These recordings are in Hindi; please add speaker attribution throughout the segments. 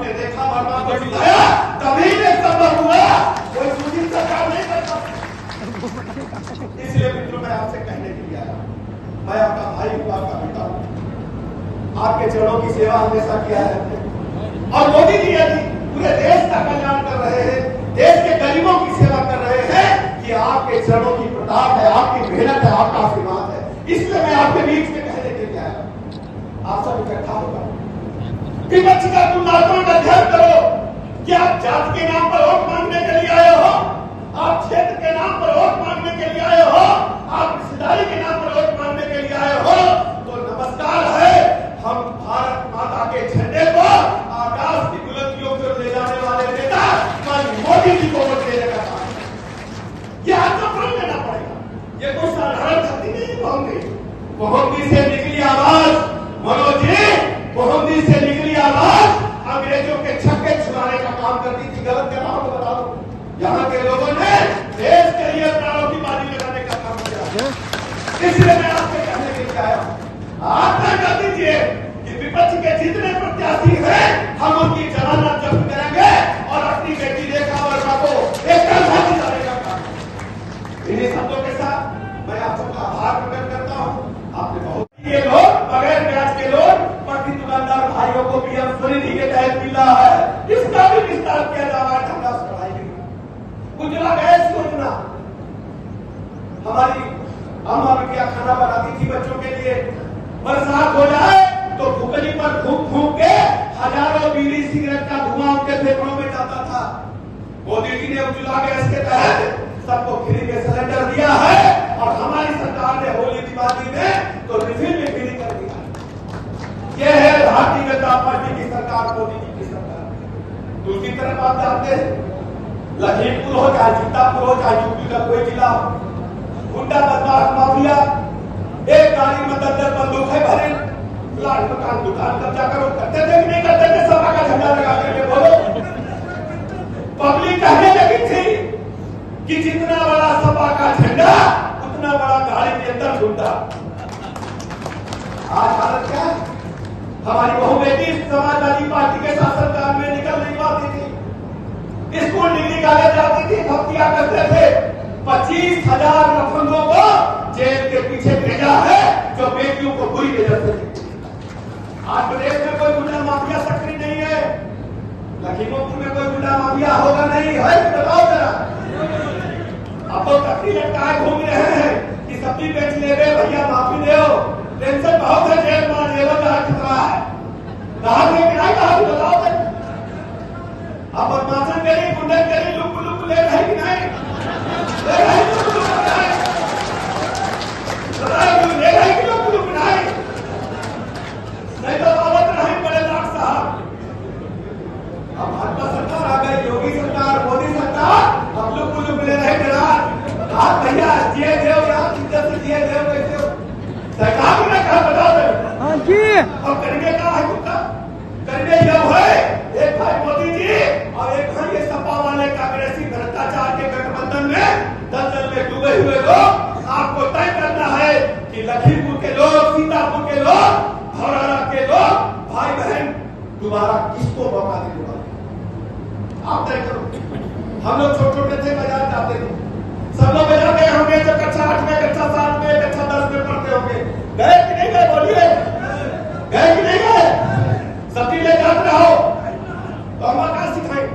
Speaker 1: हमने देखा वर्मा को जिताया, तभी ये संभव हुआ। कोई दूसरी सरकार नहीं करता। इसलिए मित्रों मैं आपसे कहने के लिए आया, मैं आपका भाई हूँ, आपका बेटा हूँ, आपके चरणों की सेवा हमेशा किया है। और मोदी जी यदि पूरे देश का कल्याण कर रहे हैं, देश के गरीबों की सेवा कर रहे हैं, कि आपके चरणों की प्रताप है, आपकी मेहनत है, आपका आशीर्वाद है। इसलिए मैं आपके बीच में कहने के लिए आया, आप सब इकट्ठा होगा, विपक्ष का कुंडात्मक अध्ययन करो कि आप जात के नाम पर वोट मांगने के लिए आए हो, आप क्षेत्र के नाम पर वोट मांगने के लिए आए हो, आप रिश्तेदारी के नाम पर वोट मांगने के लिए आए हो, तो नमस्कार है। हम भारत माता के झंडे को आकाश की बुलंदियों को ले जाने वाले नेता मोदी जी को वोट देने का काम, यह आपको प्रण लेना पड़ेगा। ये कोई साधारण धरती नहीं, मोहम्मदी से निकली आवाज, मनोज जी, मोहम्मदी से निकली आवाज अंग्रेजों के छक्के छुड़ाने का काम करती थी। गलत कर रहा हूं तो बता दो, यहाँ के लोगों ने देश के लिए प्राणों की बाजी लगाने का काम किया। इसलिए मैं आपसे कहने के लिए आया, आप तय कर दीजिए कि विपक्ष के जितने प्रत्याशी हैं, हम उनकी जमानत जब्त करेंगे और अपनी बेटी रेखा वर्मा को एक तरफा जिताने का काम। इन्हीं शब्दों के साथ मैं आप सबका आभार प्रकट करता हूँ। आपने बहुत ये लोग बगैर ब्याज के लोग पट्टी दुकानदार भाइयों को पीएम स्वनिधि के तहत मिल रहा है, इसका भी विस्तार किया जा रहा है। उज्ज्वला गैस योजना हमारी अम्मा बिटिया खाना बनाती थी बच्चों के लिए, बरसात हो जाए तो भूखली पर फूंक फूंक के हजारों बीड़ी सिगरेट का धुआं उनके फेफड़ों में जाता था। मोदी जी ने उज्ज्वला गैस के तहत सबको फ्री के सिलेंडर दिया है, और हमारी सरकार ने होली दिवाली में तो रिफिल भी फ्री कर दिया। यह है भारतीय जनता पार्टी की सरकार, मोदी जी की सरकार। दूसरी तरफ आप जानते हैं, लखीमपुर हो चाहे सीतापुर हो चाहे यूपी का कोई जिला हो, गुंडा बदमाश माफिया एक गाड़ी में 10 बंदूक है भरे, प्लाट मकान दुकान कब्जा करो, करते थे कि नहीं करते थे? सपा का झंडा लगा करके बोलो। पब्लिक कहने लगी थी कि जितना बड़ा सपा का झंडा उतना बड़ा गाड़ी के अंदर गुंडा। आज हालत क्या है? हमारी बहु बेटी समाजवादी पार्टी के शासनकाल में निकल नहीं पाती थी, स्कूल डिग्री कॉलेज जाती थी, भक्तियां करते थे। 25,000 लफंगों को जेल के पीछे भेजा है, जो बेटियों को बुरी नजर से देखती। आज प्रदेश में कोई गुंडा माफिया सक्रिय नहीं है, लखीमपुर में कोई गुंडा माफिया होगा नहीं है, बताओ जरा। अब तो तकरी लटका घूम रहे हैं कि सब्जी बेच ले गए भैया, माफी दो, टेंशन बहुत है, जेल में लेवल का खतरा है, कहा बताओ। अब बदमाशन करी, गुंडन करी, लुक लुक ले रहे कि नहीं? ले रहे कि लुक लुक नहीं? ले रहे कि लुक लुक नहीं? नहीं तो बाबत नहीं बड़े लाट साहब। अब भाजपा सरकार आ गई, योगी सरकार, मोदी सरकार, अब लुक लुक ले रहे जरा। आप भैया जिए देव, आप इज्जत से जिए देव, कैसे हो? सरकार ने कहा बताओ दे। हाँ जी। अब करने का है कुत्ता, करने यह है एक भाई मोदी जी और एक भाई ये सपा वाले कांग्रेसी भ्रष्टाचार के गठबंधन में दलदल में डूबे हुए लोग। आपको तय करना है कि लखीमपुर के लोग, सीतापुर के लोग, धौरहरा के लोग, भाई बहन दोबारा किसको मौका देंगे? आप तय करो। हम लोग छोटे छोटे थे, बाजार जाते थे, सब लोग बाजार गए होंगे, जब कक्षा 8 में, कक्षा 7 में, कक्षा 10 में पढ़ते होंगे। गए कि नहीं गए? बोलिए, गए कि नहीं गए? सब्जी ले जाते रहो तो हम क्या सिखाएं?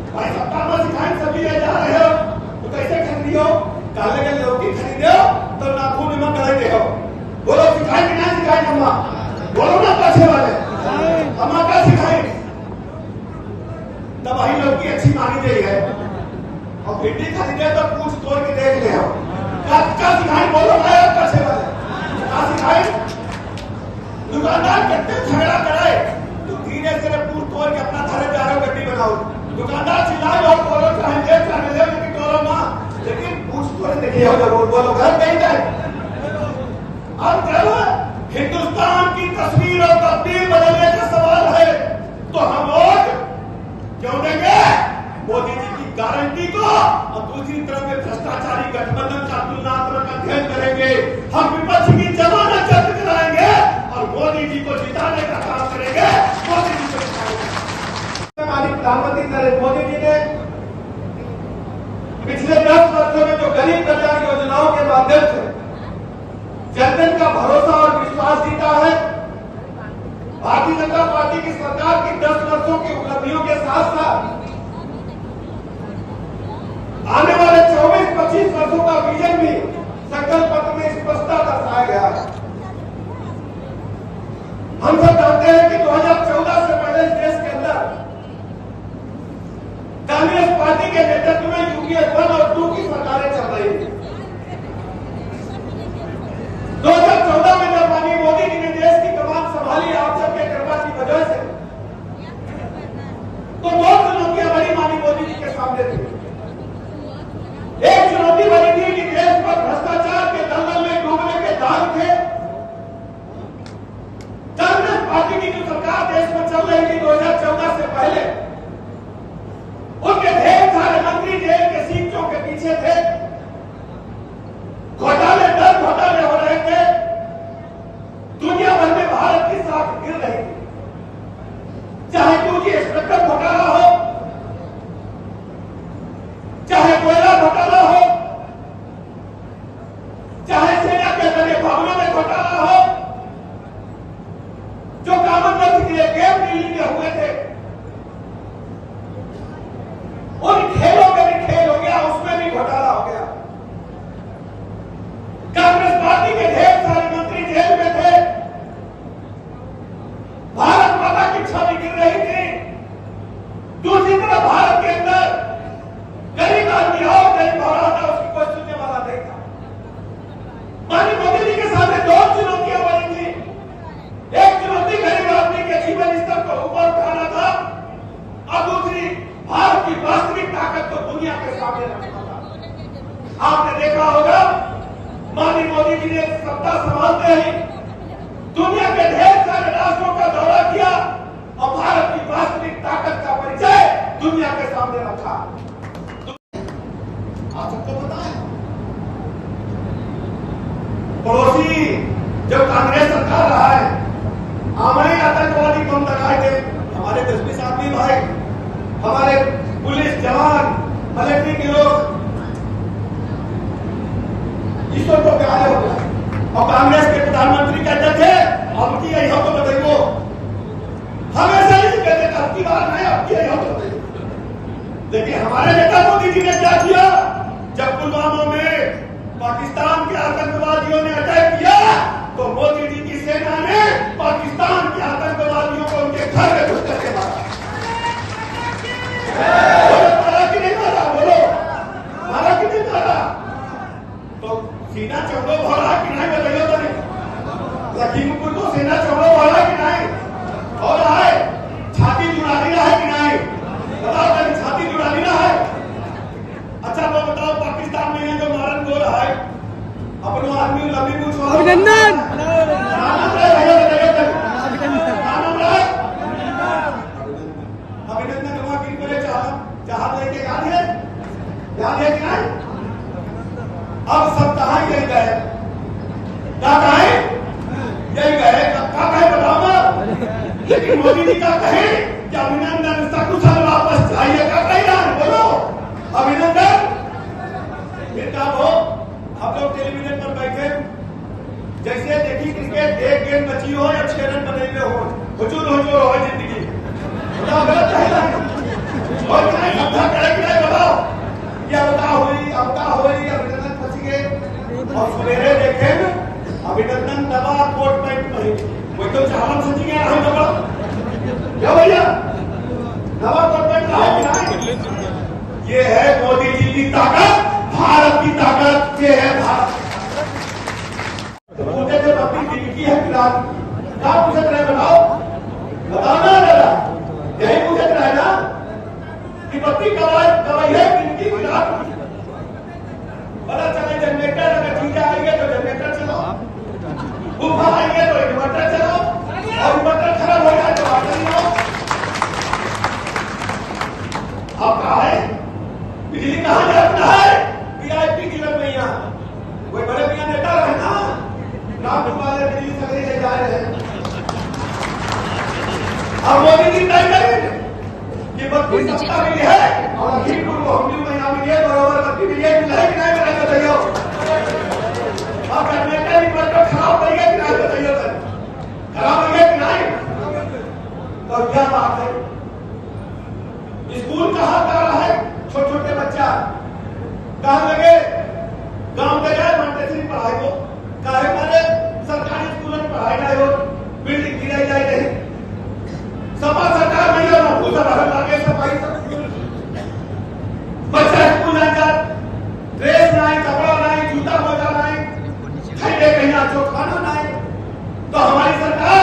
Speaker 1: भाई सब काम सिखाएं, सब्जी ले जा रहे हो तो कैसे खरीदियो? काले के लौकी खरीदो तो नाखून में गलते हो। बोलो सिखाएं कि नहीं सिखाएं? अम्मा बोलो ना, पाछे वाले अम्मा क्या सिखाएं? तब वही लौकी अच्छी मानी गई है, और भिंडी खरीदे तो पूछ तोड़ के देख ले। क्या सिखाएं? बोलो ना पाछे वाले, क्या सिखाएं? दुकानदार कितने झगड़ा कराए तो धीरे से पूछ तोड़ के अपना थाने जा रहे हो, गड्डी बनाओ। दुकानदार चिल्लाए और बोलो चाहे ले लेकिन टोलो ना, लेकिन पूछ तोड़ देखिए हो जरूर, बोलो घर कहीं जाए। अब जब हिंदुस्तान की तस्वीर और तब्दील बदलने का सवाल है तो हम वोट क्यों देंगे? मोदी जी की गारंटी को, और दूसरी तरफ में भ्रष्टाचारी गठबंधन का तुलनात्मक अध्ययन करेंगे। हम विपक्ष की जमानत जब्त कराएंगे और मोदी जी को जिताने का काम करेंगे। मोदी जी पिछले 10 वर्षों में जो गरीब कल्याण योजनाओं के माध्यम से जनता का भरोसा और विश्वास जीता है, भारतीय जनता पार्टी की सरकार की 10 वर्षों की उपलब्धियों के साथ साथ आने वाले 24-25 वर्षों का विजन भी संकल्प पत्र में स्पष्टता दर्शाया गया है। हम सब जानते हैं कि 2014 से पहले इस देश के अंदर कांग्रेस पार्टी के नेतृत्व में यूपीए 1 और 2 की सरकारें चल रही थी। 2014 में जब माननीय मोदी जी ने देश की कमान संभाली आप सबके कृपा की वजह से, तो 2 चुनौतियां बड़ी माननीय मोदी जी के सामने थी। एक चुनौती बनी थी कि देश पर भ्रष्टाचार के दलदल में डूबने के दाग थे। कांग्रेस पार्टी की जो सरकार देश में चल रही थी 2014 से पहले, उनके ढेर सारे मंत्री जेल के सीटों के पीछे थे, घोटाले दर घोटाले हो रहे थे, दुनिया भर में भारत की साख गिर रही थी। चाहे 2G स्पेक्ट्रम घोटाला हो, चाहे कोयला घोटाला हो, चाहे सेना के बड़े भवनों में घोटाला हो, जो कॉमनवेल्थ के लिए गेम दिल्ली में हुए थे, उन खेलों में भी खेल हो गया, उसमें भी घोटाला हो गया। कांग्रेस पार्टी के ढेर सारे मंत्री जेल में थे, भारत माता की छवि गिर रही थी। दूसरी तरफ भारत के अंदर गरीब आदमी और गरीब हो रहा था, उसकी कोई सुनने वाला नहीं था। माननीय मोदी जी के सामने 2 चुनौतियां बनी थी। एक चुनौती गरीब आदमी के जीवन स्तर को ऊपर उठाना था, और दूसरी भारत की वास्तविक ताकत को दुनिया के सामने रखना था। आपने देखा होगा माननीय मोदी जी ने सत्ता संभालते ही दुनिया के ढेर सारे राष्ट्रों का दौरा किया और भारत की वास्तविक ताकत का परिचय दुनिया के सामने रखा। आप सबको पता है, पड़ोसी जब कांग्रेस सरकार रहा है, हमारे आतंकवादी बम लगाए थे, हमारे 10-20 आदमी भाई, हमारे पुलिस जवान, मिलिट्री के लोग, इसको तो प्यारे हो गया। और कांग्रेस के प्रधानमंत्री कहते थे अब की यही हो तो बताइए, हमेशा ही कहते थे अब की बार नहीं, अब की यही हो तो बताइए। लेकिन हमारे नेता मोदी जी ने क्या किया, जब पुलवामा में पाकिस्तान के आतंकवादियों ने अटैक किया, तो मोदी जी की सेना ने पाकिस्तान के आतंकवादियों को उनके घर में घुस करके मारा। मारा कि नहीं मारा, बोलो, मारा कि नहीं मारा? तो सीना चौड़ो भरा कि नहीं बताइए तो नहीं? लखीमपुर को सीना चौड़ो भरा कि नहीं? और है छाती जुड़ा दी है कि नहीं? बताओ कहीं छाती जुड़ा दी है? अच्छा तो बताओ, पाकिस्तान में है जो मारन गोल है, अपनो आदमी लंबी पूछ
Speaker 2: अभिनंदन
Speaker 1: अभिनंदन वहां की बोले जहाज लेके याद है कि नहीं? अब सब कहां यही गए, क्या कहे यही गए, क्या कहे बताओ ना। लेकिन मोदी जी का कहे कि अभिनंदन सकुशल वापस जाइए, क्या कह रहा है, बोलो अभिनंदन। फिर क्या हो, आप लोग टेलीविजन पर बैठे, जैसे देखी क्रिकेट, एक गेंद बची हो या 6 रन बने हुए हो, हुजूर हुजूर हो जिंदगी, गलत है और क्या शब्द करे कि नहीं बताओ, क्या बता हुई अवता हुई, अभिनंदन बच गए। और सवेरे देखे अभिनंदन दबा कोट पैंट पहन, कोई तो चालम सच गया है दबा, क्या भैया दबा कोट पैंट है। ये है मोदी जी की ताकत, भारत की ताकत, ये है भारत। मुझे जो अपनी जिंदगी है फिलहाल क्या पूछ रहे बताओ, बताओ ना जरा, यही पूछ रहे ना कि बत्ती कवाई है जिंदगी फिलहाल। पता चले जनरेटर अगर चीजें आएंगे तो जनरेटर चलाओ, गुफा आएंगे तो इन्वर्टर चलाओ, और इन्वर्टर खराब हो जाए तो वाटर लगाओ। अब कहा है बिजली कहां जाता है, वीआईपी डीलर में, यहाँ कोई बड़े मियां नेता रहे ना, नाम वाले बिजली सगरी ले जा रहे हैं। अब मोदी जी तय करेंगे कि 32 सप्ताह मिली है और लखीमपुर को 19 महीना मिली है, बराबर नौकरी मिली है कि नहीं मेरा बताइयो। आपका नेता निकल खराब हो गया कि नहीं बताइयो सर, खराब हो गया कि नहीं? तो क्या बात है, स्कूल कहाँ जा रहा है, छोटे छोटे बच्चा कहाँ लगे, गांव में जाए मंटेसरी पढ़ाई को काहे मारे सरकारी स्कूल में पढ़ाई नहीं हो, बिल्डिंग गिराई जाए नहीं, सपा सरकार नहीं हो ना भूसा भरल लागे सफाई सब बच्चा स्कूल ना जा, ड्रेस नहीं, कपड़ा नहीं, जूता मोजा नहीं, खाने कहीं अच्छो खाना नहीं। तो हमारी सरकार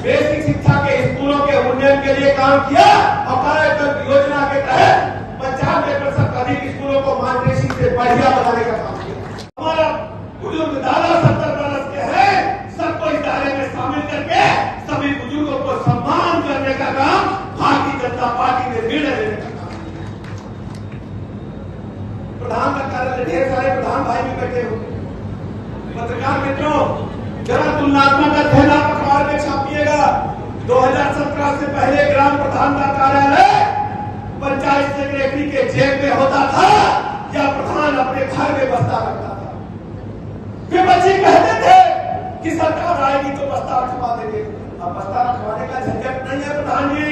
Speaker 1: बेसिक शिक्षा के स्कूलों के उन्नयन के लिए काम किया और कार्यक्रम योजना के तहत 95% अधिक स्कूलों को मार्गदर्शी से बढ़िया बनाने का काम किया। हमारा बुजुर्ग दादा 70 बरस के हैं, सबको इस दायरे में शामिल करके सभी बुजुर्गों को सम्मान करने का काम भारतीय जनता पार्टी ने निर्णय लेने का काम। प्रधान का कार्यालय, ढेर सारे प्रधान भाई भी बैठे होंगे, पत्रकार मित्रों जरा तुलनात्मक अध्ययन आप अखबार में छापिएगा। 2017 से पहले ग्राम प्रधान का कार्यालय पंचायत सेक्रेटरी के जेब में होता था या प्रधान अपने घर में बस्ता रखता था। वे बच्चे कहते थे कि सरकार आएगी तो बस्ता रखवा देंगे। अब बस्ता रखवाने का झंझट नहीं है प्रधान जी,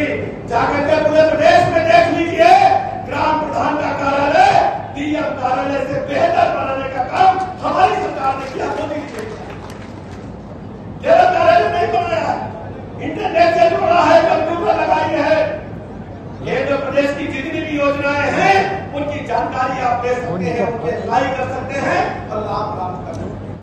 Speaker 1: जाकर के पूरे प्रदेश में देख लीजिए, ग्राम प्रधान का कार्यालय डीएम कार्यालय से बेहतर बनाने का काम हमारी सरकार ने किया। मोदी जी ने कार्यालय नहीं बनाया, इंटरनेट से जोड़ा है, कंप्यूटर लगाई है। ये जो प्रदेश की जितनी भी योजनाएं हैं उनकी जानकारी आप ले सकते हैं, उनके अप्लाई कर सकते हैं और लाभ प्राप्त कर सकते हैं।